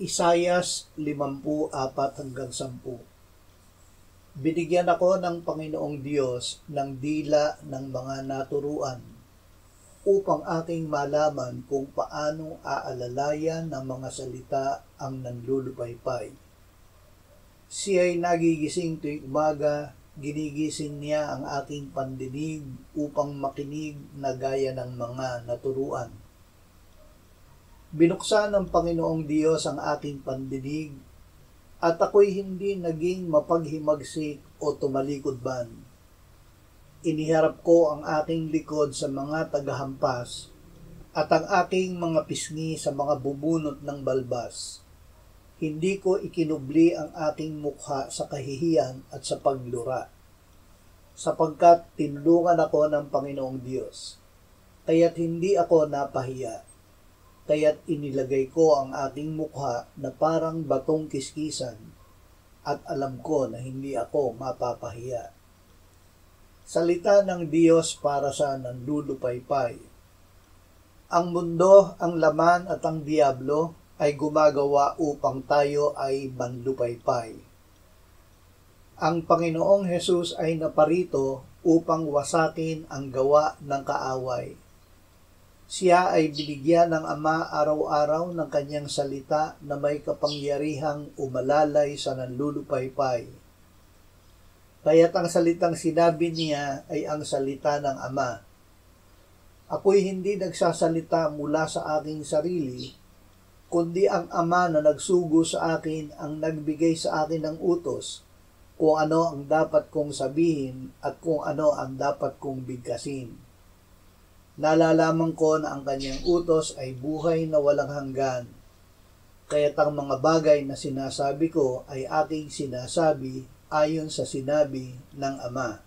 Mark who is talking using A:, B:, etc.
A: Isayas 54-10. Binigyan ako ng Panginoong Diyos ng dila ng mga naturuan upang aking malaman kung paano aalalayan ng mga salita ang nanlulupaypay. Siya'y nagigising tuwing umaga, ginigising niya ang aking pandinig upang makinig na gaya ng mga naturuan. Binuksan ng Panginoong Diyos ang aking pandinig at ako'y hindi naging mapaghimagsik o tumalikod-ban. Iniharap ko ang aking likod sa mga tagahampas at ang aking mga pisngi sa mga bubunot ng balbas. Hindi ko ikinubli ang aking mukha sa kahihiyan at sa paglura, sapagkat tinulungan ako ng Panginoong Diyos, kaya't hindi ako napahiya. Kaya't inilagay ko ang aking mukha na parang batong kiskisan at alam ko na hindi ako mapapahiya. Salita ng Diyos para sa nanlulupaypay. Ang mundo, ang laman at ang diablo ay gumagawa upang tayo ay manlupaypay. Ang Panginoong Hesus ay naparito upang wasakin ang gawa ng kaaway. Siya ay binigyan ng Ama araw-araw ng kanyang salita na may kapangyarihang umalalay sa nanlulupaypay. Kaya't ang salitang sinabi niya ay ang salita ng Ama. Ako'y hindi nagsasalita mula sa aking sarili, kundi ang Ama na nagsugo sa akin ang nagbigay sa akin ng utos kung ano ang dapat kong sabihin at kung ano ang dapat kong bigkasin. Nalalaman ko na ang kanyang utos ay buhay na walang hanggan, kaya't ang mga bagay na sinasabi ko ay aking sinasabi ayon sa sinabi ng Ama.